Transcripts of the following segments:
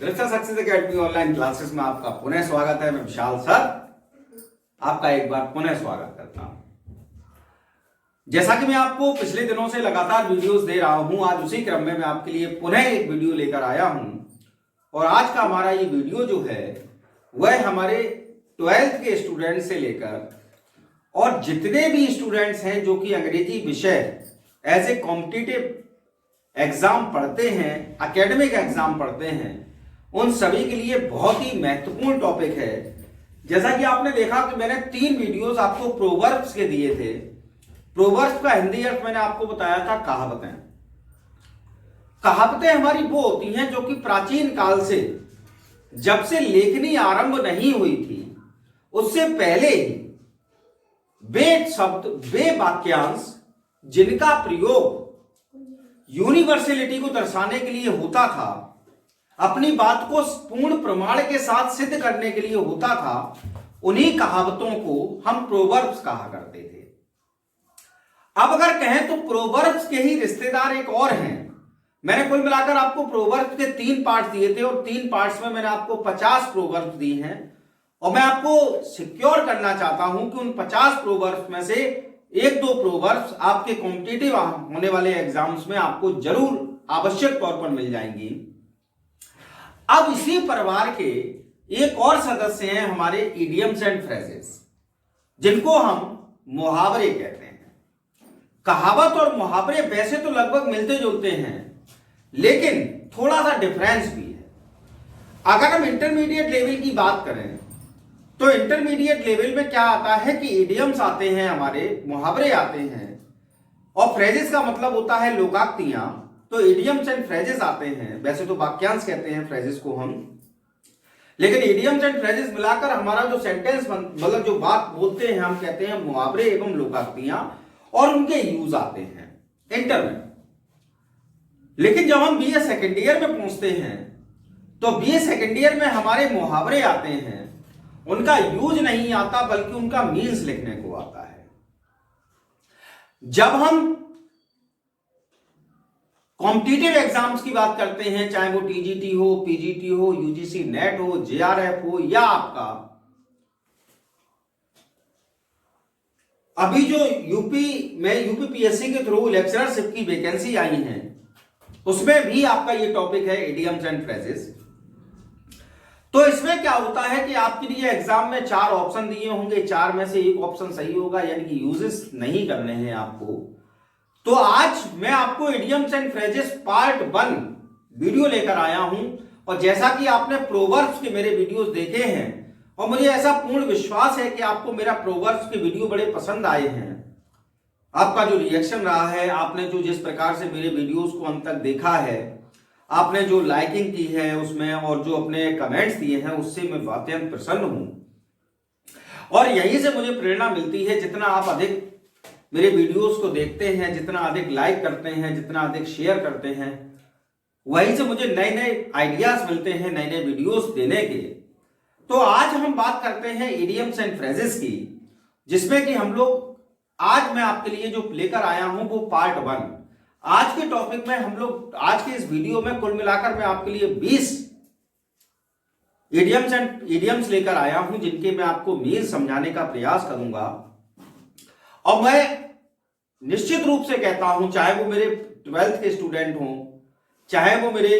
दरअसल success academy online classes में आपका पुनः स्वागत है। मैं विशाल सर आपका एक बार पुनः स्वागत करता हूं। जैसा कि मैं आपको पिछले दिनों से लगातार वीडियोस दे रहा हूं, आज उसी क्रम में मैं आपके लिए पुनः एक वीडियो लेकर आया हूं। और आज का हमारा ये वीडियो जो है वह हमारे 12th के स्टूडेंट से लेकर और जितने भी स्टूडेंट्स हैं जो कि अंग्रेजी विषय एज ए कॉम्पिटिटिव एग्जाम पढ़ते हैं, एकेडमिक एग्जाम पढ़ते हैं, उन सभी के लिए बहुत ही महत्वपूर्ण टॉपिक है। जैसा कि आपने देखा कि मैंने 3 वीडियोस आपको प्रोवर्ब्स के दिए थे। प्रोवर्ब्स का हिंदी अर्थ मैंने आपको बताया था कहावतें। कहावतें हमारी वो होती हैं जो कि प्राचीन काल से, जब से लेखनी आरंभ नहीं हुई थी उससे पहले ही वे शब्द, वे वाक्यांश जिनका प्रयोग यूनिवर्सलिटी को दर्शाने के लिए होता था, अपनी बात को पूर्ण प्रमाण के साथ सिद्ध करने के लिए होता था, उन्हीं कहावतों को हम प्रोवर्ब्स कहा करते थे। अब अगर कहें तो प्रोवर्ब्स के ही रिश्तेदार एक और हैं। मैंने कुल मिलाकर आपको प्रोवर्ब्स के 3 पार्ट्स दिए थे और 3 पार्ट्स में मैंने आपको 50 प्रोवर्ब्स दिए हैं। और मैं आपको सिक्योर करना चाहता हूं कि उन 50 प्रोवर्ब्स में से 1-2 प्रोवर्ब्स आपके कॉम्पिटिटिव होने वाले एग्जाम्स में आपको जरूर आवश्यक तौर पर मिल जाएंगी। अब इसी परिवार के एक और सदस्य हैं हमारे इडियम्स एंड फ्रेजेस, जिनको हम मुहावरे कहते हैं। कहावत और मुहावरे वैसे तो लगभग मिलते जुलते हैं, लेकिन थोड़ा सा डिफरेंस भी है। अगर हम इंटरमीडिएट लेवल की बात करें तो इंटरमीडिएट लेवल में क्या आता है कि इडियम्स आते हैं, हमारे मुहावरे आते हैं, और फ्रेजेस का मतलब होता है लोकाक्तियां। तो इडियम्स एंड फ्रेजेस आते हैं। वैसे तो वाक्यांश कहते हैं फ्रेजेस को हम, लेकिन इडियम्स एंड फ्रेजेस मिलाकर हमारा जो सेंटेंस मतलब जो बात बोलते हैं हम कहते हैं मुहावरे एवं लोकाक्तियां, और उनके यूज आते हैं इंटर में। लेकिन जब हम बीए सेकेंड ईयर में पहुंचते हैं तो बीए सेकेंड ईयर में हमारे मुहावरे आते हैं, उनका यूज नहीं आता बल्कि उनका मीन्स लिखने को आता है। जब हम कॉम्पिटिटिव एग्जाम्स की बात करते हैं, चाहे वो टीजीटी हो, पीजीटी हो, यूजीसी नेट हो, जेआरएफ हो, या आपका अभी जो यूपी में यूपीपीएससी के थ्रू लेक्चरशिप की वैकेंसी आई है, उसमें भी आपका ये टॉपिक है इडियम्स एंड फ्रेजेस। तो इसमें क्या होता है कि आपके लिए एग्जाम में 4 ऑप्शन दिए होंगे, 4 में से एक ऑप्शन सही होगा, यानी कि यूजेस नहीं करने हैं आपको। तो आज मैं आपको idioms and phrases part 1 video लेकर आया हूं। और जैसा कि आपने प्रोवर्ब्स के मेरे वीडियोस देखे हैं, और मुझे ऐसा पूर्ण विश्वास है कि आपको मेरा प्रोवर्ब्स के वीडियो बड़े पसंद आए हैं। आपका जो रिएक्शन रहा है, आपने जो जिस प्रकार से मेरे वीडियोस को अंत तक देखा है, आपने जो लाइकिंग की है उसमें, और जो अपने कमेंट्स दिए हैं, उससे मैं अत्यंत प्रसन्न हूं। और यहीं से मुझे प्रेरणा मिलती है, जितना आप अधिक मेरे वीडियोस को देखते हैं, जितना अधिक लाइक करते हैं, जितना अधिक शेयर करते हैं, वहीं से मुझे नए नए आइडियाज मिलते हैं नए नए वीडियोस देने के। तो आज हम बात करते हैं इडियम्स एंड फ्रेजेस की, जिसमें कि हम लोग आज मैं आपके लिए जो लेकर आया हूं वो पार्ट 1। आज के टॉपिक में हम लोग आज के इस वीडियो में कुल मिलाकर मैं आपके लिए 20 इडियम्स लेकर आया हूं, जिनके मैं आपको मीन समझाने का प्रयास करूंगा। और मैं निश्चित रूप से कहता हूं, चाहे वो मेरे 12th के स्टूडेंट हों, चाहे वो मेरे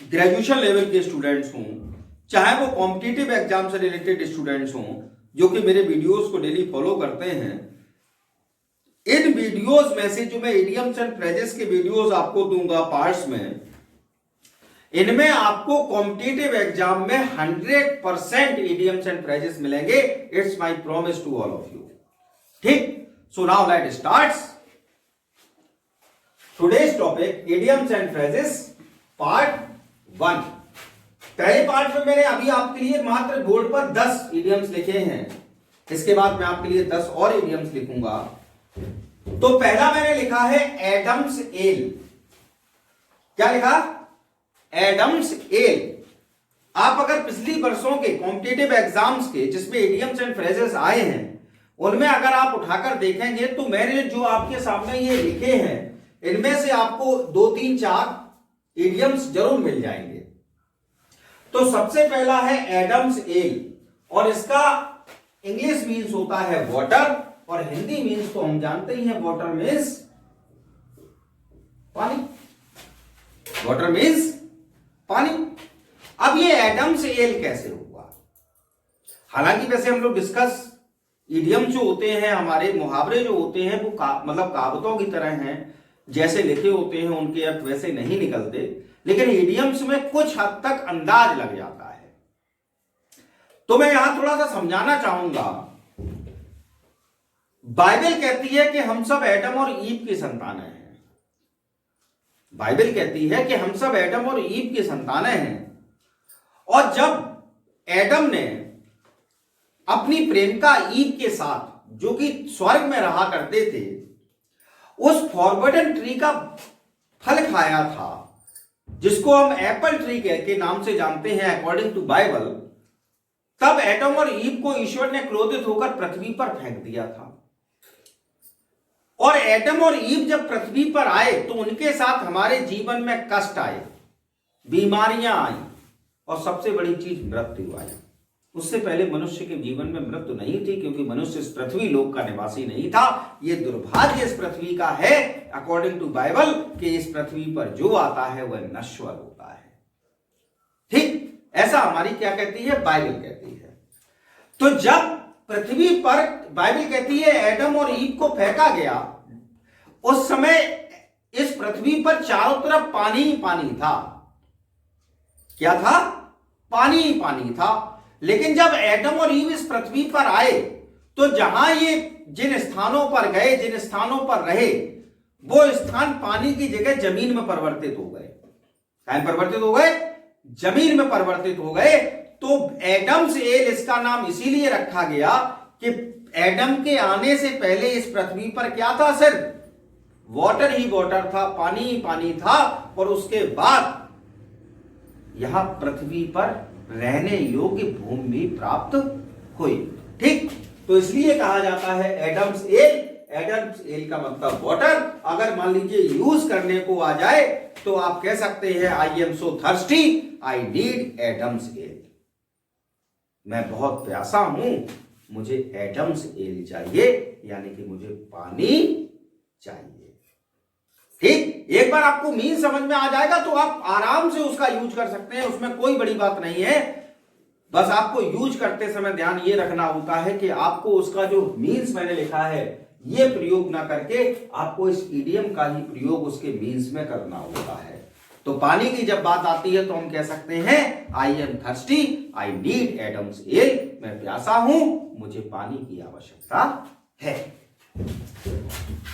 ग्रेजुएशन लेवल के स्टूडेंट्स हों, चाहे वो कॉम्पिटिटिव एग्जाम से रिलेटेड स्टूडेंट्स हों, जो कि मेरे वीडियोस को डेली फॉलो करते हैं, इन वीडियोस में से जो मैं इडियम्स एंड फ्रेजेस के वीडियोस आपको दूंगा पार्ट्स में, इनमें आपको कॉम्पिटिटिव एग्जाम में 100% इडियम्स एंड फ्रेजेस मिलेंगे। It's my promise to all of you. ठीक, so now let start today's topic idioms and phrases part 1। पहले पार्ट में मैंने अभी आपके लिए मात्र बोर्ड पर 10 इडियम्स लिखे हैं। इसके बाद मैं आपके लिए 10 और इडियम्स लिखूंगा। तो पहला मैंने लिखा है एडम्स एल। क्या लिखा? Adam's ale. आप अगर पिछली वर्षों के कॉम्पिटिटिव एग्जाम्स के जिसमें इडियम्स एंड फ्रेजेस आए हैं, उनमें अगर आप उठाकर देखेंगे तो मैंने जो आपके सामने ये लिखे हैं, इनमें से आपको 2, 3, 4 इडियम्स जरूर मिल जाएंगे। तो सबसे पहला है एडम्स एल, और इसका इंग्लिश मीन्स होता है वाटर, और हिंदी मीन्स तो हम जानते ही हैं, वाटर मीन्स पानी, वाटर मीन्स पानी। अब ये एडम्स एल कैसे हुआ? हालांकि वैसे हम लोग डिस्कस, इडियम जो होते हैं हमारे, मुहावरे जो होते हैं वो मतलब कहावतों की तरह हैं, जैसे लिखे होते हैं उनके अर्थ वैसे नहीं निकलते, लेकिन इडियम्स में कुछ हद तक अंदाज लग जाता है। तो मैं यहां थोड़ा सा समझाना चाहूंगा। बाइबल कहती है कि हम सब एडम और ईव की संतानें हैं। बाइबल कहती है कि हम सब एडम और ईव की संतानें हैं, और जब एडम ने अपनी प्रेमिका ईव के साथ, जो कि स्वर्ग में रहा करते थे, उस फॉरबिडन ट्री का फल खाया था, जिसको हम एप्पल ट्री के नाम से जानते हैं अकॉर्डिंग टू बाइबल, तब एडम और ईव को ईश्वर ने क्रोधित होकर पृथ्वी पर फेंक दिया था। और एडम और ईव जब पृथ्वी पर आए तो उनके साथ हमारे जीवन में कष्ट आए, बीमारियां आई, और सबसे बड़ी चीज मृत्यु आई। उससे पहले मनुष्य के जीवन में मृत्यु नहीं थी, क्योंकि मनुष्य इस पृथ्वी लोक का निवासी नहीं था। यह दुर्भाग्य इस पृथ्वी का है अकॉर्डिंग टू बाइबल कि इस पृथ्वी पर जो आता है वह नश्वर होता है। ठीक ऐसा हमारी क्या कहती है? बाइबल कहती है। तो जब पृथ्वी पर, बाइबल कहती है, एडम और ईव को फेंका गया, उस समय इस पृथ्वी पर चारों तरफ पानी ही पानी था। क्या था? पानी ही पानी था। लेकिन जब एडम और ईव इस पृथ्वी पर आए तो जहां ये जिन स्थानों पर गए, जिन स्थानों पर रहे, वो स्थान पानी की जगह जमीन में परिवर्तित हो गए। कहां परिवर्तित हो गए? जमीन में परिवर्तित हो गए। तो एडम्स एल इसका नाम इसीलिए रखा गया कि एडम के आने से पहले इस पृथ्वी पर क्या था? सिर्फ वाटर ही वाटर था, पानी ही पानी था, और उसके बाद यहां पृथ्वी पर रहने योग्य भूमि प्राप्त हुई। ठीक, तो इसलिए कहा जाता है एडम्स एल। एडम्स एल का मतलब वाटर। अगर मान लीजिए यूज करने को आ जाए तो आप कह सकते हैं I am so thirsty, I need Adam's ale. मैं बहुत प्यासा हूं, मुझे एडम्स एल चाहिए, यानी कि मुझे पानी चाहिए। ठीक, एक बार आपको मीन समझ में आ जाएगा तो आप आराम से उसका यूज कर सकते हैं, उसमें कोई बड़ी बात नहीं है। बस आपको यूज करते समय ध्यान ये रखना होता है कि आपको उसका जो मीन्स मैंने लिखा है ये प्रयोग ना करके आपको इस इडियम का ही प्रयोग उसके मीन्स में करना होता है। तो पानी की जब बात आती है तो हम कह सकते हैं I am thirsty, I need Adam's ale. मैं प्यासा हूं, मुझे पानी की आवश्यकता है।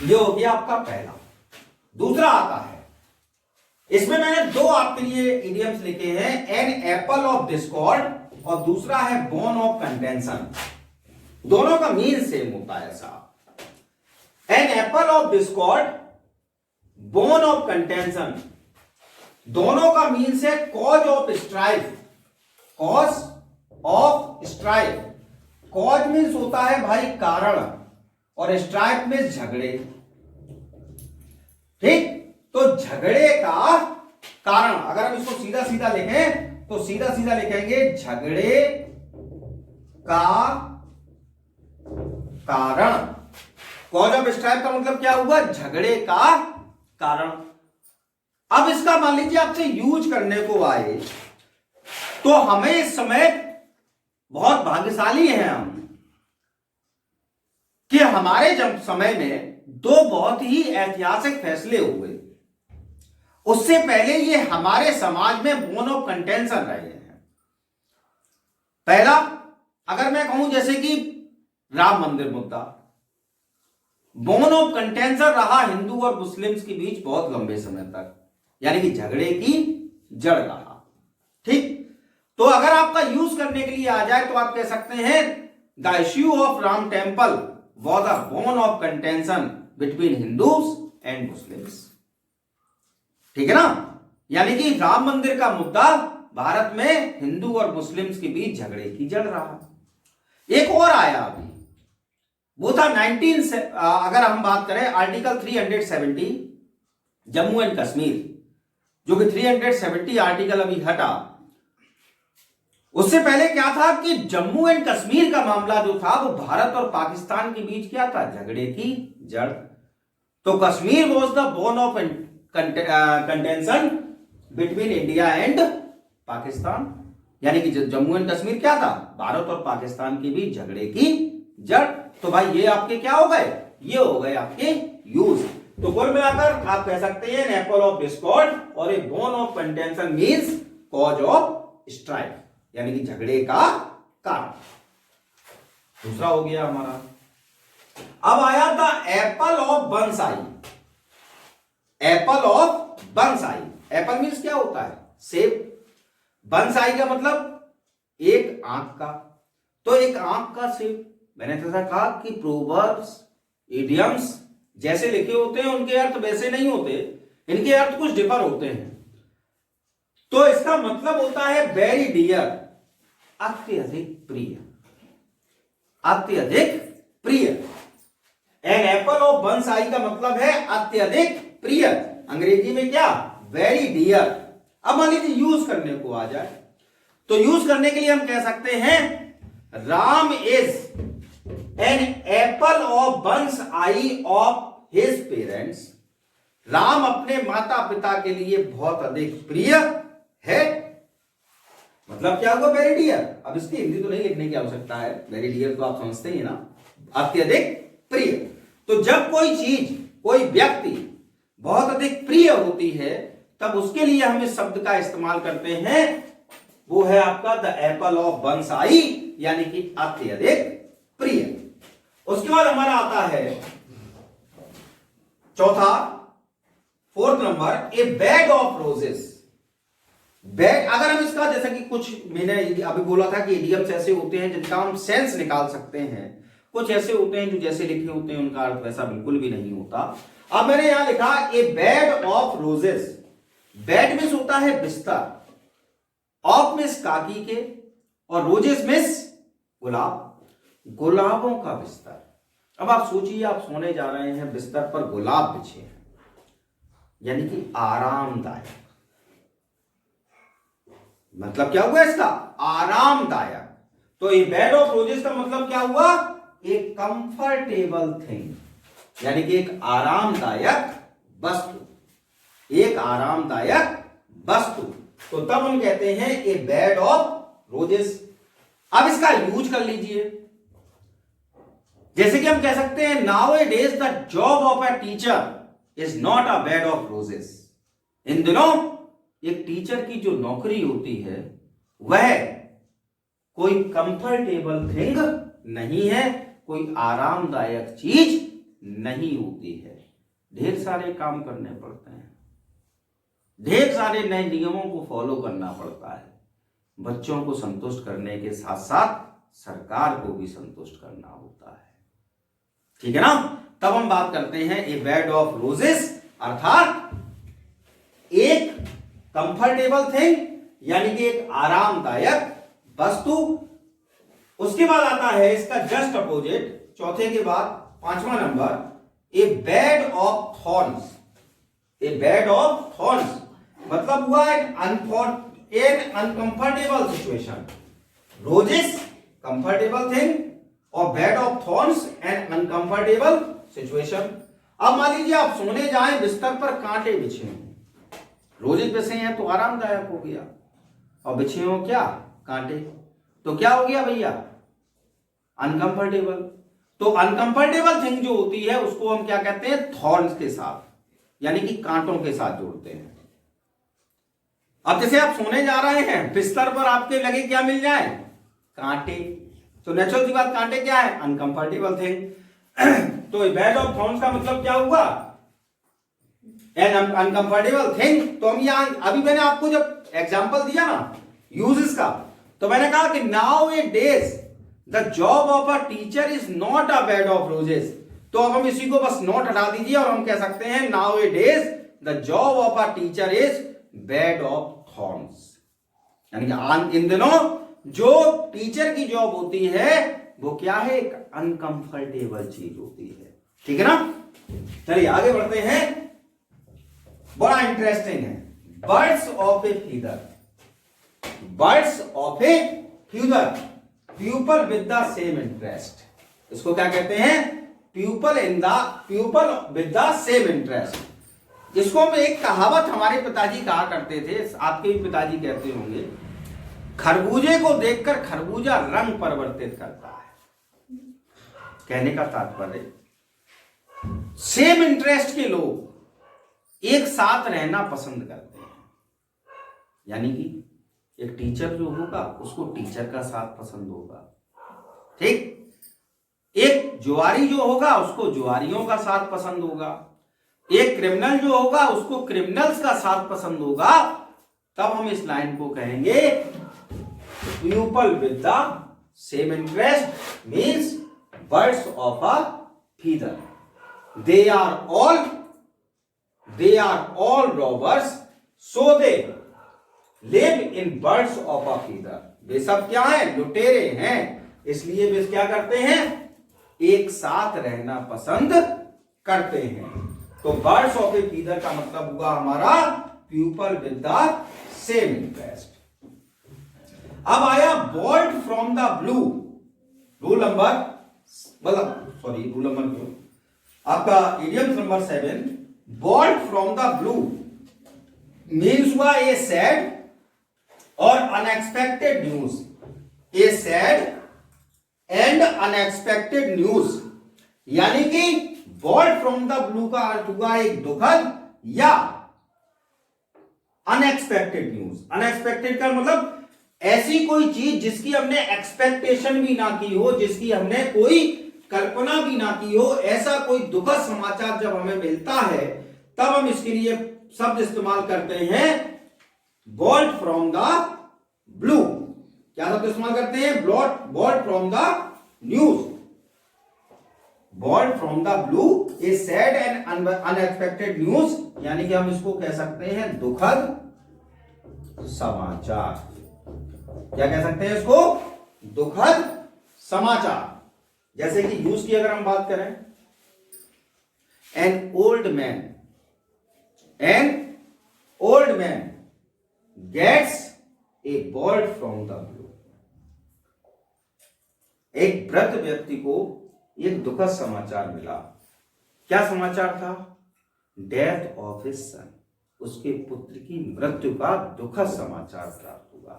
ये हो गया आपका पहला। दूसरा आता है, इसमें मैंने दो आपके लिए इडियम्स लिखे हैं, एन एप्पल ऑफ डिस्कॉर्ड और दूसरा है बोन ऑफ कंटेंशन। दोनों का मीन सेम होता है साहब। An apple of discord, bone of contention, दोनों का मीन्स है cause of strife. Cause of strife, cause means होता है भाई कारण, और स्ट्राइफ मीन्स झगड़े। ठीक, तो झगड़े का कारण अगर हम इसको सीधा सीधा लिखें तो सीधा सीधा लिखेंगे झगड़े का कारण। कॉज ऑफ स्ट्राइफ का मतलब क्या हुआ? झगड़े का कारण। अब इसका मान लीजिए आपसे यूज करने को आए तो हमें इस समय बहुत भाग्यशाली हैं हम कि हमारे जब समय में दो बहुत ही ऐतिहासिक फैसले हुए। उससे पहले ये हमारे समाज में बोन ऑफ कंटेंशन रहे हैं। पहला, अगर मैं कहूं जैसे कि राम मंदिर मुद्दा, बोन ऑफ कंटेंशन रहा हिंदू और मुस्लिम्स के बीच बहुत लंबे समय तक, यानी कि झगड़े की जड़ रहा। ठीक, तो अगर आपका यूज करने के लिए आ जाए तो आप कह सकते हैं the issue of Ram temple was a bone of contention between Hindus and Muslims. ठीक है ना, यानी कि राम मंदिर का मुद्दा भारत में हिंदू और मुस्लिम्स के बीच झगड़े की जड़ रहा। एक और आया अभी, वो था 19 से, अगर हम बात करें आर्टिकल 370 जम्मू एंड कश्मीर, जो कि 370 आर्टिकल अभी हटा, उससे पहले क्या था कि जम्मू एंड कश्मीर का मामला जो था वो भारत और पाकिस्तान के बीच क्या था, झगड़े की जड़। तो Kashmir was the bone of contention between India and Pakistan, यानी कि जम्मू एंड कश्मीर क्या था, भारत और पाकिस्तान के बीच झगड़े की जड़। तो भाई ये आपके क्या हो गए, ये हो गए आपके यूज। तो कुल मिलाकर आप कह सकते हैं एन एपल ऑफ डिस्कॉर्ड और a bone of contention means cause of strike, यानी कि झगड़े का कारण। दूसरा हो गया हमारा। अब आया था एप्पल ऑफ बंसाई। एप्पल ऑफ बंसाई, एप्पल मींस क्या होता है, सेब। बंसाई का मतलब एक आंख का, तो एक आंख का सेब। मैंने जैसा कहा कि प्रोवर्ब्स, इडियम्स जैसे लिखे होते हैं उनके अर्थ वैसे नहीं होते, इनके अर्थ कुछ डिफर होते हैं। तो इसका मतलब होता है वेरी डियर, अत्यधिक प्रिय, अत्यधिक प्रिय। एन एप्पल ऑफ बंसाई का मतलब है अत्यधिक प्रिय, अंग्रेजी में क्या, वेरी डियर। अब मान लीजिए यूज करने को आ जाए, तो यूज करने के लिए हम कह सकते हैं Ram is an apple of one's eye of his parents. Ram अपने माता पिता के लिए बहुत अधिक प्रिय है। मतलब क्या हुआ, वेरी डियर। अब इसकी हिंदी तो नहीं लिखने की आवश्यकता है, वेरी डियर तो आप समझते ही ना, अत्यधिक प्रिय। तो जब कोई चीज, कोई व्यक्ति बहुत अधिक प्रिय होती है तब उसके लिए हम इस शब्द का इस्तेमाल करते हैं, वो है आपका the Apple of once I, यानी कि अत्यधिक प्रिय। उसके बाद हमारा आता है चौथा, fourth number, a bed of roses. Bed, अगर हम इसका, जैसा कि कुछ मैंने अभी बोला था कि इडियम्स ऐसे होते हैं जिनका हम सेंस निकाल सकते हैं, कुछ ऐसे होते हैं जो जैसे लिखे होते हैं उनका अर्थ वैसा बिल्कुल भी नहीं होता। अब मैंने यहां लिखा a bed of roses. Bed means होता है बिस्तर, ऑफ मिस काकी के, और रोजेस मिस गुलाब, गुलाबों का बिस्तर। अब आप सोचिए, आप सोने जा रहे हैं, बिस्तर पर गुलाब बिछे हैं, यानी कि आरामदायक। मतलब क्या हुआ इसका, आरामदायक। तो ये बेड ऑफ रोजेस का मतलब क्या हुआ, एक कंफर्टेबल थिंग, यानी कि एक आरामदायक वस्तु, एक आरामदायक वस्तु। तो तब हम कहते हैं ए बेड ऑफ रोजेस। अब इसका यूज कर लीजिए, जैसे कि हम कह सकते हैं nowadays the job of a teacher is not a bed of roses. इन दिनों एक टीचर की जो नौकरी होती है वह कोई कंफर्टेबल थिंग नहीं है, कोई आरामदायक चीज नहीं होती है। ढेर सारे काम करने पड़ते हैं, ढेर सारे नए नियमों को फॉलो करना पड़ता है, बच्चों को संतुष्ट करने के साथ साथ सरकार को भी संतुष्ट करना होता है, ठीक है ना। तब हम बात करते हैं ए बेड ऑफ रोजेस, अर्थात एक कंफर्टेबल थिंग, यानी कि एक आरामदायक वस्तु। उसके बाद आता है इसका जस्ट अपोजिट, चौथे के बाद पांचवा number, a bed of thorns. A bed of thorns मतलब हुआ an uncomfortable situation. Roses comfortable thing और bed of thorns an uncomfortable situation. अब मान लीजिए आप सोने जाएं, बिस्तर पर कांटे बिछे हैं, रोजेस बिछे हैं तो आरामदायक हो गया, और बिछे हो क्या, कांटे, तो क्या हो गया भैया, अनकंफर्टेबल। तो अनकंफर्टेबल थिंग जो होती है उसको हम क्या कहते हैं, थॉर्न्स के साथ, यानी कि कांटों के साथ जोड़ते हैं। अब जैसे आप सोने जा रहे हैं, बिस्तर पर आपके लगे क्या मिल जाए, कांटे, तो नेचुरल सी बात, कांटे क्या है, अनकंफर्टेबल थिंग। तो बेड ऑफ थॉर्न्स का मतलब क्या हुआ, एन अनकंफर्टेबल थिंग। तो हम यहां, अभी मैंने आपको जब एग्जांपल दिया ना यूजेस का, तो मैंने कहा कि now A days the job of a teacher is not a bed of roses. तो अब हम इसी को बस नॉट हटा दीजिए और हम कह सकते हैं nowadays the job of a teacher is bed of thorns, यानी कि इन दिनों जो टीचर की जॉब होती है वो क्या है, एक अनकंफर्टेबल चीज होती है, ठीक है ना। चलिए आगे बढ़ते हैं, बड़ा इंटरेस्टिंग है, birds of a feather. Birds of a feather, people with the same interest. इसको क्या कहते हैं? People with the same interest. इसको हम एक कहावत हमारे पिताजी कहा करते थे, आपके भी पिताजी कहते होंगे, खरबूजे को देखकर खरबूजा रंग परिवर्तित करता है। कहने का तात्पर्य, सेम इंटरेस्ट के लोग एक साथ रहना पसंद करते हैं। यानी कि एक टीचर जो होगा उसको टीचर का साथ पसंद होगा, ठीक। एक जुआरी जो होगा उसको जुआरियों का साथ पसंद होगा, एक क्रिमिनल जो होगा उसको क्रिमिनल्स का साथ पसंद होगा। तब हम इस लाइन को कहेंगे people with the same interest means birds of a feather. They are all robbers, so they live in birds of a feather। वे सब क्या हैं? लुटेरे हैं, इसलिए वे क्या करते हैं? एक साथ रहना पसंद करते हैं। तो बर्ड्स ऑफ ए फीदर का मतलब हुआ हमारा people with the same interest. अब आया bolt from the blue. Rule number क्यों, आपका idiom number 7, bolt from the blue means हुआ ए सैड और unexpected news. A sad and unexpected news, यानी कि बॉल्ट फ्रॉम द ब्लू का अर्थ हुआ एक दुखद या अनएक्सपेक्टेड न्यूज। अनएक्सपेक्टेड का मतलब ऐसी कोई चीज जिसकी हमने एक्सपेक्टेशन भी ना की हो, जिसकी हमने कोई कल्पना भी ना की हो, ऐसा कोई दुखद समाचार जब हमें मिलता है तब हम इसके लिए शब्द इस्तेमाल करते हैं बॉल्ट फ्रॉम द ब्लू। क्या शब्द इस्तेमाल करते हैं? Bolt from the news. Bolt from the blue A sad and unexpected news, यानी कि हम इसको कह सकते हैं दुखद समाचार। क्या कह सकते हैं इसको? दुखद समाचार। जैसे कि यूज की अगर हम बात करें, an old man gets a bolt from the blue. एक वृद्ध व्यक्ति को एक दुखद समाचार मिला। क्या समाचार था? डेथ ऑफ हिज सन, उसके पुत्र की मृत्यु का दुखद समाचार प्राप्त हुआ।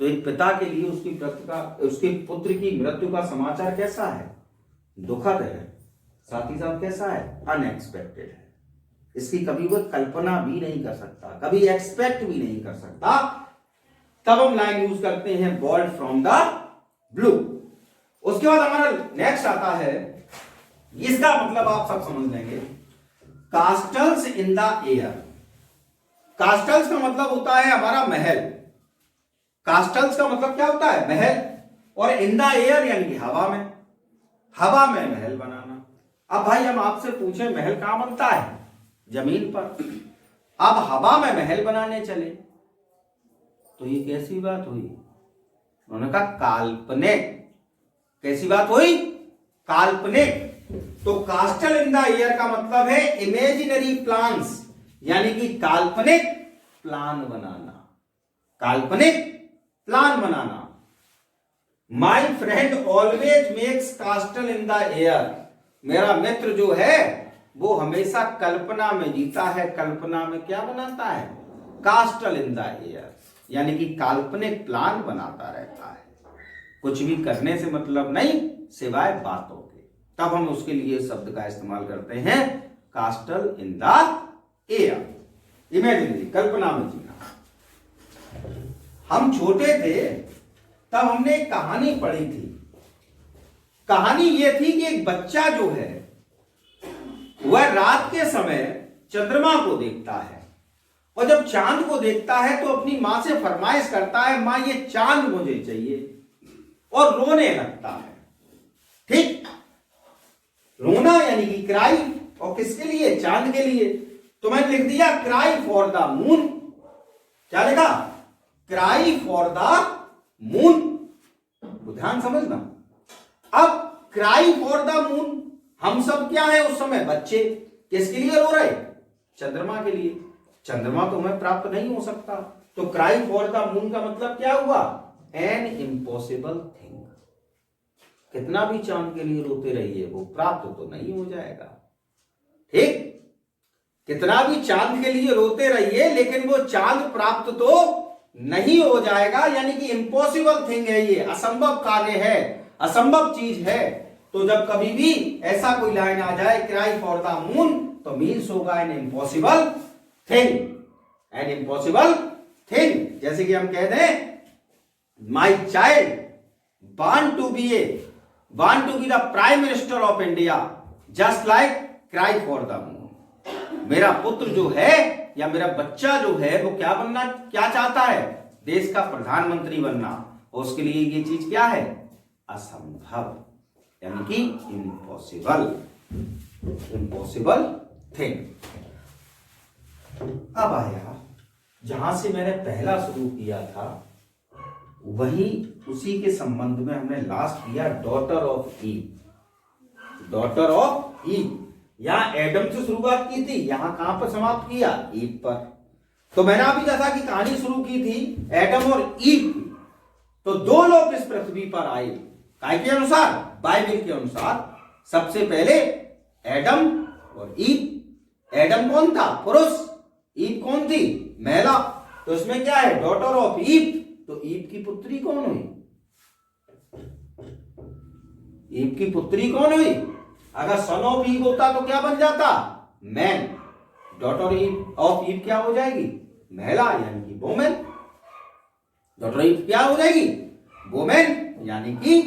तो एक पिता के लिए उसके पुत्र की मृत्यु का समाचार कैसा है? दुखद है, साथ ही साथ कैसा है? अनएक्सपेक्टेड है। इसकी कभी वो कल्पना भी नहीं कर सकता, कभी एक्सपेक्ट भी नहीं कर सकता। तब हम लाइन यूज करते हैं बॉल्ट फ्रॉम द ब्लू। उसके बाद हमारा नेक्स्ट आता है, इसका मतलब आप सब समझ लेंगे, कास्टल्स इन द एयर। कास्टल्स का मतलब होता है हमारा महल। कास्टल्स का मतलब क्या होता है? महल। और इन द एयर यानी कि हवा में, हवा में महल बनाना। अब भाई हम आपसे पूछे महल कहां बनता है? जमीन पर। अब हवा में महल बनाने चले तो ये कैसी बात हुई? उन्होंने कहा काल्पनिक। कैसी बात हुई? काल्पनिक। तो कास्टल इन द एयर का मतलब है इमेजिनरी प्लान्स, यानी कि काल्पनिक प्लान बनाना। काल्पनिक plan banana. My friend always makes कास्टल in the air. मेरा मित्र जो है वो हमेशा कल्पना में जीता है। कल्पना में क्या बनाता है? कास्टल इन द एयर, यानी कि काल्पनिक प्लान बनाता रहता है। कुछ भी करने से मतलब नहीं सिवाय बातों के। तब हम उसके लिए शब्द का इस्तेमाल करते हैं castle in the air, imaginary, कल्पना में जीना। हम छोटे थे तब हमने एक कहानी पढ़ी थी। कहानी यह थी कि एक बच्चा जो है वह रात के समय चंद्रमा को देखता है, और जब चांद को देखता है तो अपनी मां से फरमाइश करता है, मां ये चांद मुझे चाहिए, और रोने लगता है। ठीक, रोना यानी कि क्राई, और किसके लिए? चांद के लिए। तो मैंने लिख दिया क्राई फॉर द मून। क्या लिखा? Cry for the moon. ध्यान समझना। अब क्राई फॉर द मून, हम सब क्या है उस समय? बच्चे। किसके लिए रो रहे? चंद्रमा के लिए। चंद्रमा तो हमें प्राप्त नहीं हो सकता, तो क्राई फॉर द मून का मतलब क्या हुआ? N impossible thing. कितना भी चांद के लिए रोते रहिए, वो प्राप्त तो नहीं हो जाएगा। ठीक, कितना भी चांद के लिए रोते रहिए, लेकिन वो चांद प्राप्त तो नहीं हो जाएगा। यानी कि इम्पॉसिबल थिंग है, ये असंभव कार्य है, असंभव चीज है। तो जब कभी भी ऐसा कोई लाइन आ जाए क्राई फॉर द मून, तो मीन्स होगा an impossible thing, an impossible thing. जैसे कि हम कह दें my child want to be the prime minister of India just like cry for the moon. मेरा पुत्र जो है या मेरा बच्चा जो है वो क्या चाहता है? देश का प्रधानमंत्री बनना। और उसके लिए ये चीज क्या है? असंभव, यानी कि इम्पॉसिबल थिंग। अब आया जहां से मैंने पहला शुरू किया था, वही उसी के संबंध में हमने लास्ट किया daughter of Eve. Daughter of Eve, यहां एडम से शुरुआत की थी, यहां कहां पर समाप्त किया? ईव पर। तो मैंने अभी जैसा कि कहानी शुरू की थी एडम और ईव की। तो दो लोग इस पृथ्वी पर आए, काय के अनुसार? बाइबल के अनुसार। सबसे पहले एडम और ईव। एडम कौन था? पुरुष। ईव कौन थी? महिला। तो इसमें क्या है? Daughter of Eve. तो ईव की पुत्री कौन हुई? ईव की पुत्री कौन हुई? अगर सन ऑफ ईव होता तो क्या बन जाता? मैन। डॉटर ऑफ ईव क्या हो जाएगी? महिला, यानी कि वोमेन। डॉटर ईव क्या हो जाएगी? वोमेन, यानी कि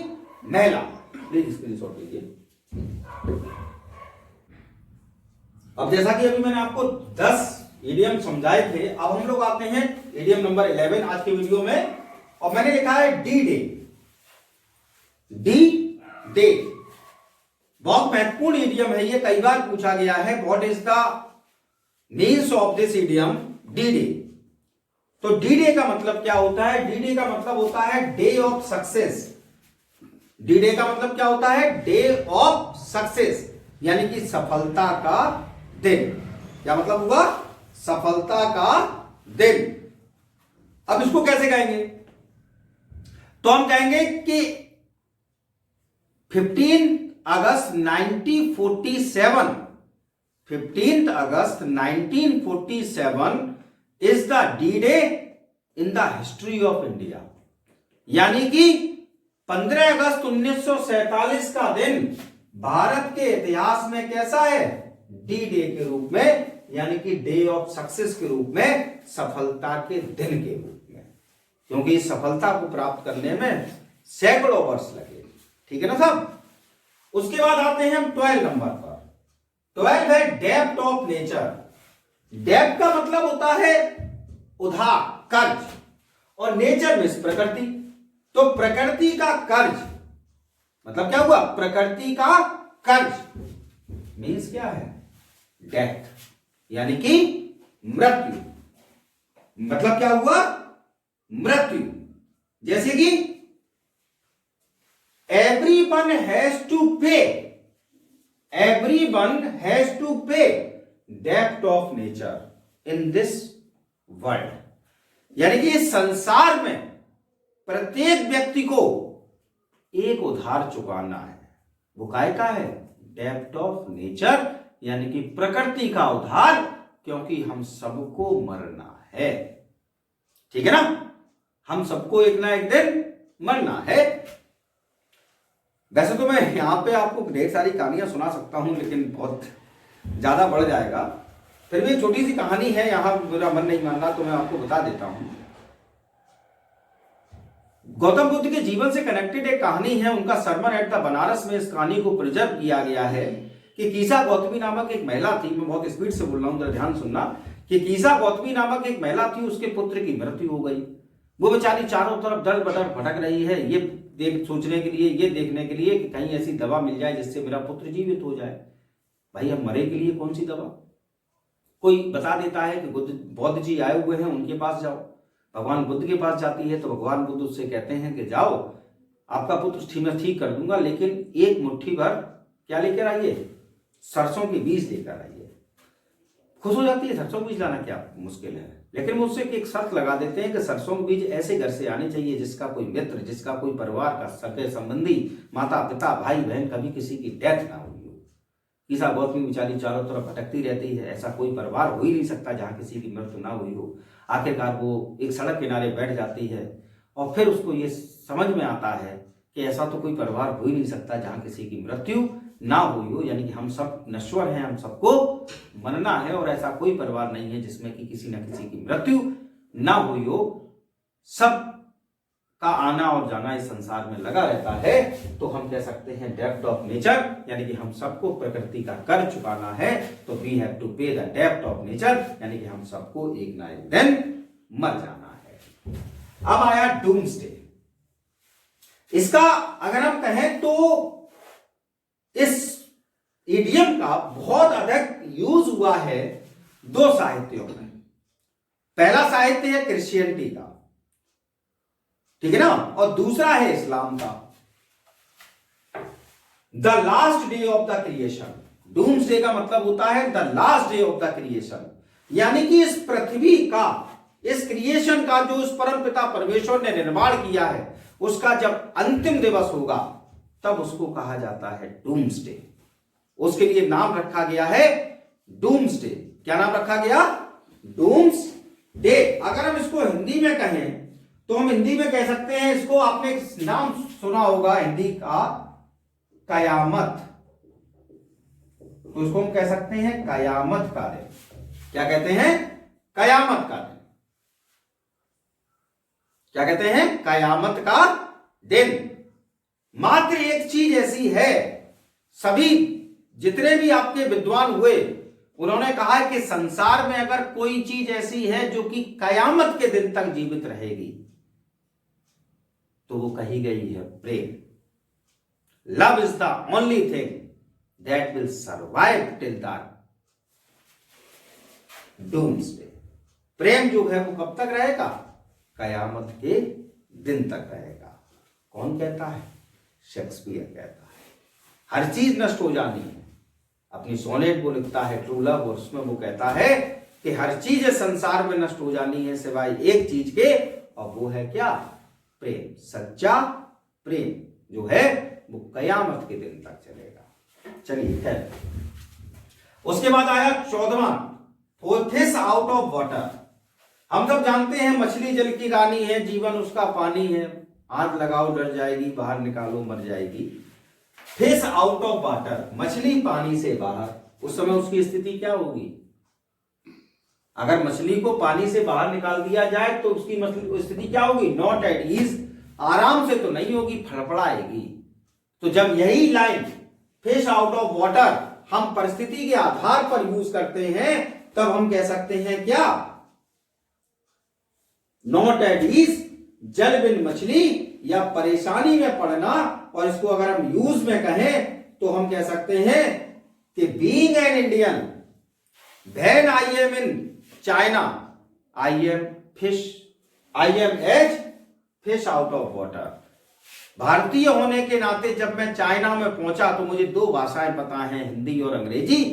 महिला। प्लीज स्क्रीनशॉट लीजिए। अब जैसा कि अभी मैंने आपको 10 इडियम समझाए थे, अब हम लोग आते हैं इडियम नंबर 11 आज के वीडियो में। और मैंने लिखा है डी डे। डी डे बहुत महत्वपूर्ण इडियम है, ये कई बार पूछा गया है। What is the means of this idiom D day? तो डी डे का मतलब क्या होता है? डी डे का मतलब होता है day of success. D day का मतलब क्या होता है? डे ऑफ सक्सेस, यानी कि सफलता का दिन। क्या मतलब हुआ? सफलता का दिन। अब इसको कैसे कहेंगे? तो हम कहेंगे कि 15 अगस्त 1947, 15 अगस्त 1947 is the D day in the history of India. यानी कि 15 अगस्त 1947 का दिन भारत के इतिहास में कैसा है? डी डे के रूप में, यानी कि डे ऑफ सक्सेस के रूप में, सफलता के दिन के रूप में। क्योंकि इस सफलता को प्राप्त करने में सैकड़ों वर्ष लगे। ठीक है ना साहब? उसके बाद आते हैं हम 12 नंबर पर। 12 है डेब्ट ऑफ नेचर। डेब्ट का मतलब होता है उधार, कर्ज, और नेचर में प्रकृति। तो प्रकृति का कर्ज मतलब क्या हुआ? प्रकृति का कर्ज मीन्स क्या है? डेथ, यानी कि मृत्यु। मतलब क्या हुआ? मृत्यु। जैसे कि everyone has to pay, everyone has to pay debt of nature in this world। यानी कि इस संसार में प्रत्येक व्यक्ति को एक उधार चुकाना है। वो काय का है? डेब्ट ऑफ नेचर, यानी कि प्रकृति का उधार, क्योंकि हम सबको मरना है। ठीक है ना? हम सबको एक ना एक दिन मरना है। वैसे तो मैं यहां पे आपको ढेर सारी कहानियां सुना सकता हूं, लेकिन बहुत ज्यादा बढ़ जाएगा। फिर भी छोटी सी कहानी है, यहां मेरा मन नहीं मान रहा तो मैं आपको बता देता हूं। गौतम बुद्ध के जीवन से कनेक्टेड एक कहानी है, उनका सरमन एट द बनारस में इस कहानी को प्रिजर्व किया गया है। कि कीसा गौतमी नामक एक महिला थी, मैं बहुत स्पीड से बोल रहा हूं, जरा ध्यान सुनना। कि कीसा गौतमी नामक एक महिला थी, उसके पुत्र की मृत्यु हो गई। वो बेचारी चारों तरफ दर बदर भटक रही है, ये सोचने के लिए, ये देखने के लिए कि कहीं ऐसी दवा मिल जाए जिससे मेरा पुत्र जीवित हो जाए। भाई अब मरे के लिए कौन सी दवा? कोई बता देता है कि बौद्ध जी आए हुए हैं, उनके पास जाओ। भगवान बुद्ध के पास जाती है तो भगवान बुद्ध उससे कहते हैं कि जाओ, आपका पुत्र मैं ठीक कर दूंगा, लेकिन एक मुट्ठी भर क्या लेकर आइए? सरसों के बीज लेकर आइए। खुश हो जाती है। सरसों के बीज लाना क्या मुश्किल है? लेकिन वो उससे एक शर्त लगा देते हैं कि सरसों के बीज ऐसे घर से आने चाहिए जिसका कोई मित्र, जिसका कोई परिवार का सगे संबंधी, माता पिता भाई बहन, कभी किसी की डेथ ना हुई हो। ईसा गौतमी बेचारी चारों तरफ भटकती रहती है, ऐसा कोई परिवार हो ही नहीं सकता जहां किसी की मृत्यु ना हुई हो। आखिरकार वो एक सड़क किनारे बैठ जाती है और फिर उसको ये समझ में आता है कि ऐसा तो कोई परिवार हो ही नहीं सकता जहां किसी की मृत्यु ना हुई हो, यानी कि हम सब नश्वर हैं, हम सबको मरना है और ऐसा कोई परिवार नहीं है जिसमें कि किसी न किसी की मृत्यु ना हुई हो। सब का आना और जाना इस संसार में लगा रहता है, तो हम कह सकते हैं डेप्थ ऑफ नेचर, यानी कि हम सबको प्रकृति का कर चुकाना है, तो वी हैव टू पे द डेप्थ ऑफ नेचर, यानी कि हम सबको एक ना एक दिन मर जाना है। अब आया डूम्सडे। इसका अगर हम कहें तो इस इडियम का बहुत अधिक यूज हुआ है दो साहित्यों में। पहला साहित्य है क्रिश्चियनिटी का, ठीक है ना, और दूसरा है इस्लाम का। The last day of the creation, doomsday का मतलब होता है the last day of the creation, यानी कि इस पृथ्वी का, इस क्रिएशन का जो उस परम पिता परमेश्वर ने निर्माण किया है, उसका जब अंतिम दिवस होगा तब उसको कहा जाता है डूम्सडे। उसके लिए नाम रखा गया है डूम्सडे। क्या नाम रखा गया? डूम्सडे। अगर हम इसको हिंदी में कहें तो हम हिंदी में कह सकते हैं इसको, आपने नाम सुना होगा हिंदी का, कयामत। तो इसको हम कह सकते हैं कयामत का दिन। क्या कहते हैं? कयामत का दिन। क्या कहते हैं? कयामत का दिन। मात्र एक चीज ऐसी है, सभी जितने भी आपके विद्वान हुए उन्होंने कहा कि संसार में अगर कोई चीज ऐसी है जो कि कयामत के दिन तक जीवित रहेगी तो वो कही गई है प्रेम। Love is the only thing that will survive till the doomsday. प्रेम जो है वो कब तक रहेगा? कयामत के दिन तक रहेगा। कौन कहता है? शेक्सपियर कहता है। हर चीज नष्ट हो जानी है। अपनी सोनेट वो लिखता है ट्रू लव, और उसमें वो कहता है कि हर चीज संसार में नष्ट हो जानी है सिवाय एक चीज के, और वो है क्या? प्रेम। सच्चा प्रेम जो है वो कयामत के दिन तक चलेगा। चलिए खैर, उसके बाद आया 14वां, for fish out of water. हम सब जानते हैं मछली जल की रानी है, जीवन उसका पानी है, हाथ लगाओ डर जाएगी, बाहर निकालो मर जाएगी। फिश आउट ऑफ वाटर, मछली पानी से बाहर, उस समय उसकी स्थिति क्या होगी? अगर मछली को पानी से बाहर निकाल दिया जाए तो उसकी स्थिति क्या होगी? नॉट एट ईज, आराम से तो नहीं होगी, फड़फड़ाएगी। तो जब यही line fish out of water हम परिस्थिति के आधार पर यूज करते हैं तब हम कह सकते हैं क्या? नॉट एट ईज, जल बिन मछली, या परेशानी में पड़ना। और इसको अगर हम यूज में कहें तो हम कह सकते हैं कि being an Indian, when I am in China, I am as fish out of water. भारतीय होने के नाते जब मैं चाइना में पहुंचा तो मुझे दो भाषाएं पता हैं, हिंदी और अंग्रेजी।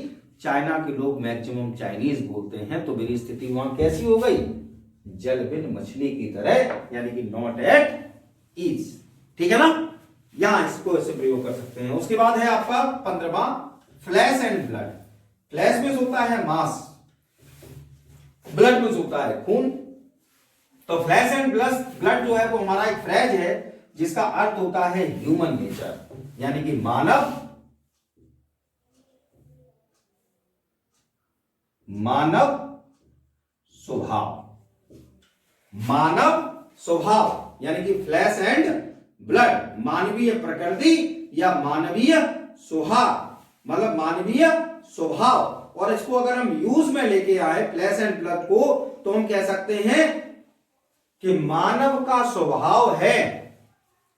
चाइना के लोग मैक्सिमम चाइनीज बोलते हैं, तो मेरी स्थिति वहां कैसी हो गई? जल बिन मछली की तरह, यानी कि नॉट एट ईज। ठीक है ना? यहां इसको ऐसे प्रयोग कर सकते हैं। उसके बाद है आपका 15वां, फ्लैश एंड ब्लड। फ्लैश में होता है मांस, ब्लड में होता है खून। तो फ्लैश एंड ब्लड जो है वो हमारा एक फ्रेज है जिसका अर्थ होता है ह्यूमन नेचर, यानी कि मानव स्वभाव। मानव स्वभाव यानी कि फ्लैश एंड ब्लड, मानवीय प्रकृति या मानवीय स्वभाव, मतलब मानवीय स्वभाव। और इसको अगर हम यूज में लेके आए फ्लैश एंड ब्लड को, तो हम कह सकते हैं कि मानव का स्वभाव है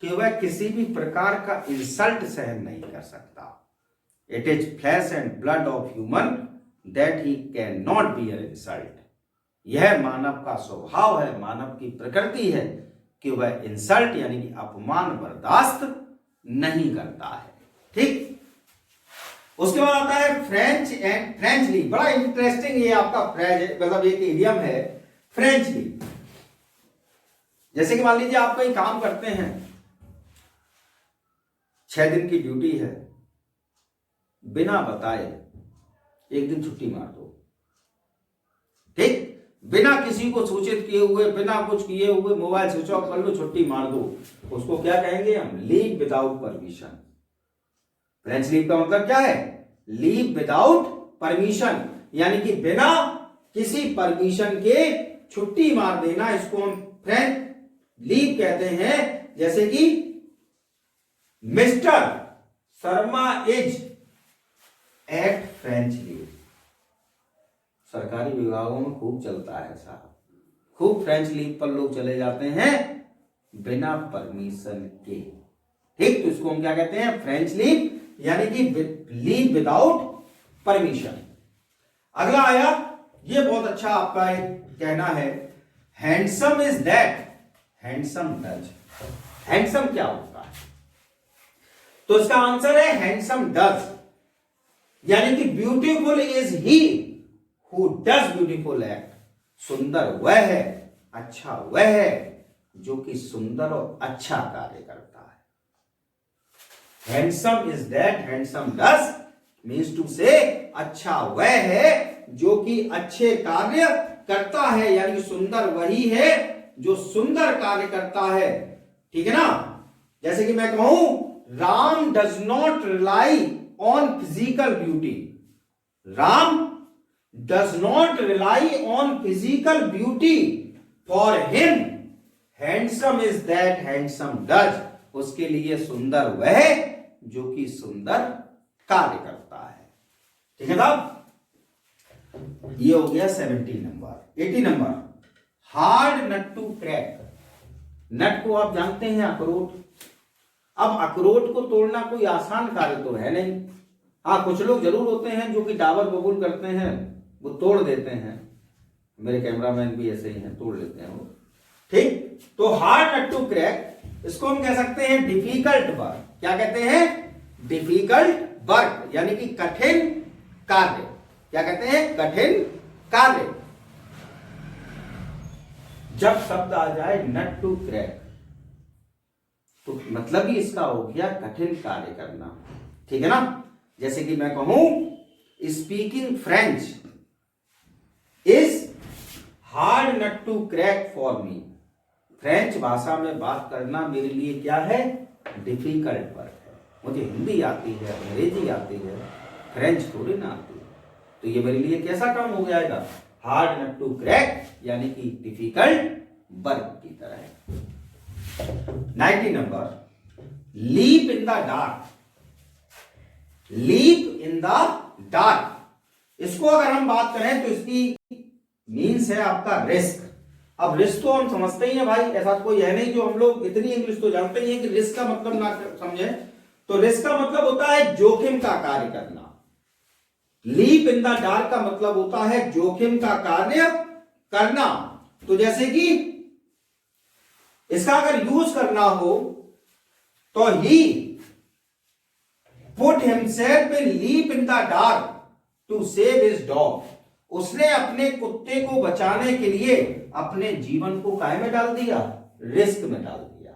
कि वह किसी भी प्रकार का इंसल्ट सहन नहीं कर सकता। It is flash and blood of human that he can not be an insult. यह मानव का स्वभाव है, मानव की प्रकृति है कि वह इंसल्ट यानी कि अपमान बर्दाश्त नहीं करता है। ठीक। उसके बाद आता है फ्रेंच एंड फ्रेंचली। बड़ा इंटरेस्टिंग ये आपका फ्रेज है, मतलब एक इडियम है, फ्रेंच लीव, जैसे कि मान लीजिए आप कहीं काम करते हैं, 6 दिन की ड्यूटी है, बिना बताए एक दिन छुट्टी मार दो, ठीक, बिना किसी को सूचित किए हुए, बिना कुछ किए हुए मोबाइल स्विच ऑफ कर लो, छुट्टी मार दो, उसको क्या कहेंगे हम? Leave without permission. French leave का मतलब क्या है? लीव विदाउट परमिशन, यानी कि बिना किसी परमिशन के छुट्टी मार देना, इसको हम फ्रेंच लीव कहते हैं। जैसे कि mister Sharma is at French leave. सरकारी विभागों में खूब चलता है साहब, खूब फ्रेंच लीव पर लोग चले जाते हैं बिना परमिशन के, ठीक। तो इसको हम क्या कहते हैं? फ्रेंच लीव, यानी कि लीव विदाउट परमिशन। अगला आया, ये बहुत अच्छा आपका एक कहना है, handsome is that handsome does. Handsome क्या होता है? तो इसका आंसर है हैंडसम डज, यानी कि beautiful is he who does beautiful act. सुंदर वह है, अच्छा वह है जो कि सुंदर और अच्छा कार्य करता है। Handsome is that handsome does means to say अच्छा वह है जो कि अच्छे कार्य करता है, यानी कि सुंदर वही है जो सुंदर कार्य करता है, ठीक है ना। जैसे कि मैं कहूं, Ram does not rely on physical beauty. Ram does not rely on physical beauty, for him handsome is that handsome does. उसके लिए सुंदर वह जो कि सुंदर कार्य करता है, ठीक है साहब। ये हो गया 70 number. 80 number, hard nut to crack. Nut को आप जानते हैं, अखरोट। अब अखरोट को तोड़ना कोई आसान कार्य तो है नहीं। हाँ, कुछ लोग जरूर होते हैं जो कि डाबर बबूल करते हैं, वो तोड़ देते हैं। मेरे कैमरामैन भी ऐसे ही हैं, तोड़ लेते हैं वो, ठीक। तो हार्ड नट टू क्रैक, इसको हम कह सकते हैं डिफिकल्ट वर्क। क्या कहते हैं? डिफिकल्ट वर्क, यानी कि कठिन कार्य। क्या कहते हैं? कठिन कार्य। जब शब्द आ जाए नट टू क्रैक, तो मतलब ही इसका हो गया कठिन कार्य करना, ठीक है ना। जैसे कि मैं कहूं, speaking French is hard nut to crack for me. French भाषा में बात करना मेरे लिए क्या है? डिफिकल्ट वर्क है। मुझे हिंदी आती है, अंग्रेजी आती है, फ्रेंच थोड़ी ना आती है, तो ये मेरे लिए कैसा काम हो जाएगा? हार्ड नट टू क्रैक, यानी कि डिफिकल्ट वर्क की तरह है। 90 number, leap in the dark. Leap in the dark, इसको अगर हम बात करें तो इसकी मीन्स है आपका रिस्क। अब रिस्क तो हम समझते ही हैं भाई, ऐसा कोई है नहीं जो हम लोग इतनी इंग्लिश तो जानते ही हैं कि रिस्क का मतलब ना समझे। तो रिस्क का मतलब होता है जोखिम का कार्य करना। लीप इन द डार्क का मतलब होता है जोखिम का कार्य करना। तो जैसे कि इसका अगर यूज करना हो तो he put himself in leap in the dark to save his dog. उसने अपने कुत्ते को बचाने के लिए अपने जीवन को काय में डाल दिया? रिस्क में डाल दिया।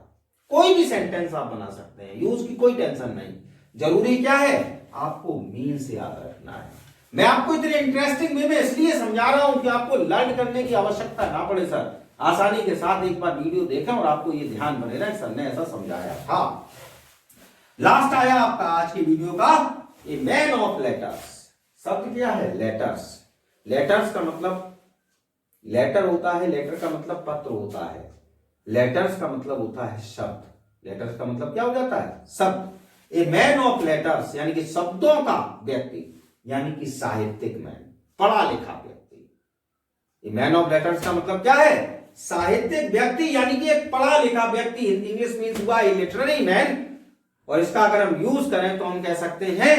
कोई भी सेंटेंस आप बना सकते हैं, यूज की कोई टेंशन नहीं। जरूरी क्या है? आपको मीन से याद रखना है। मैं आपको इतने इंटरेस्टिंग वे में इसलिए समझा रहा हूं कि आपको लर्न करने की आवश्यकता ना पड़े सर। आसानी के साथ एक बार वीडियो देखें और आपको ये ध्यान बने रहे, सर ने ऐसा समझाया था। लास्ट आया आपका आज की वीडियो का, ए मैन ऑफ लेटर्स। शब्द क्या है? लेटर्स। लेटर्स का मतलब लेटर होता है, लेटर का मतलब पत्र होता है, लेटर्स का मतलब होता है शब्द। लेटर्स का मतलब क्या हो जाता है? शब्द। ए मैन ऑफ लेटर्स यानी कि शब्दों का व्यक्ति, यानी कि साहित्यिक मैन, पढ़ा लिखा व्यक्ति। ए मैन ऑफ लेटर्स का मतलब क्या है? साहित्यिक व्यक्ति, यानी कि एक पढ़ा लिखा व्यक्ति। इंग्लिश मीन्स हुआ ए लिटरेरी मैन, और इसका अगर हम यूज करें तो हम कह सकते हैं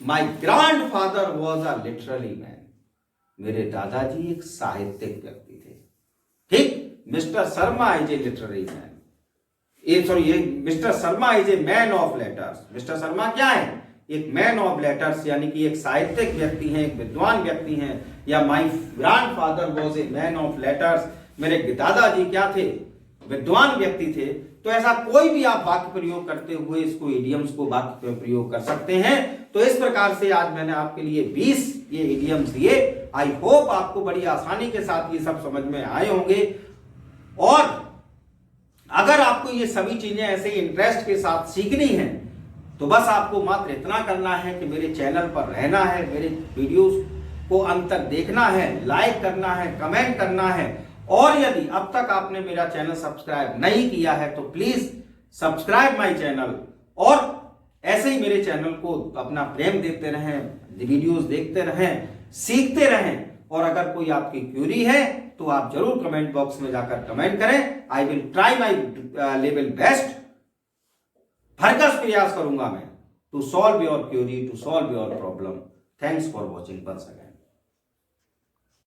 my grandfather was a literary man. मेरे दादाजी एक साहित्यिक व्यक्ति थे, ठीक। Mister Sharma is a literary man, ये mister Sharma is a man of letters. Mister Sharma क्या है? एक मैन ऑफ लेटर्स यानी कि एक साहित्यिक व्यक्ति हैं, एक विद्वान व्यक्ति हैं, या my grandfather was a man of letters, मेरे दादाजी क्या थे, विद्वान व्यक्ति थे, तो ऐसा कोई भी आप वाक्य प्रयोग करते हुए इसको इडियम्स को वाक्य में प्रयोग कर सकते हैं। तो इस प्रकार से आज मैंने आपके लिए 20 ये इडियम्स दिए। आई होप आपको बड़ी आसानी के साथ ये सब समझ में आए होंगे। और अगर आपको ये सभी चीजें ऐसे इंटरेस्ट के साथ सीखनी है तो बस आपको मात्र इतना करना है कि मेरे चैनल पर रहना है, मेरे वीडियोस को अंत तक देखना है, लाइक करना है, कमेंट करना है, और यदि अब तक आपने मेरा चैनल सब्सक्राइब नहीं किया है तो प्लीज सब्सक्राइब माय चैनल, और ऐसे ही मेरे चैनल को अपना प्रेम देते रहें, वीडियोस देखते रहें, सीखते रहें। और अगर कोई आपकी क्यूरी है तो आप जरूर कमेंट बॉक्स में जाकर कमेंट करें। I will try my level best, भरकस प्रयास करूंगा मैं to solve your query, to solve your problem. Thanks for watching once again.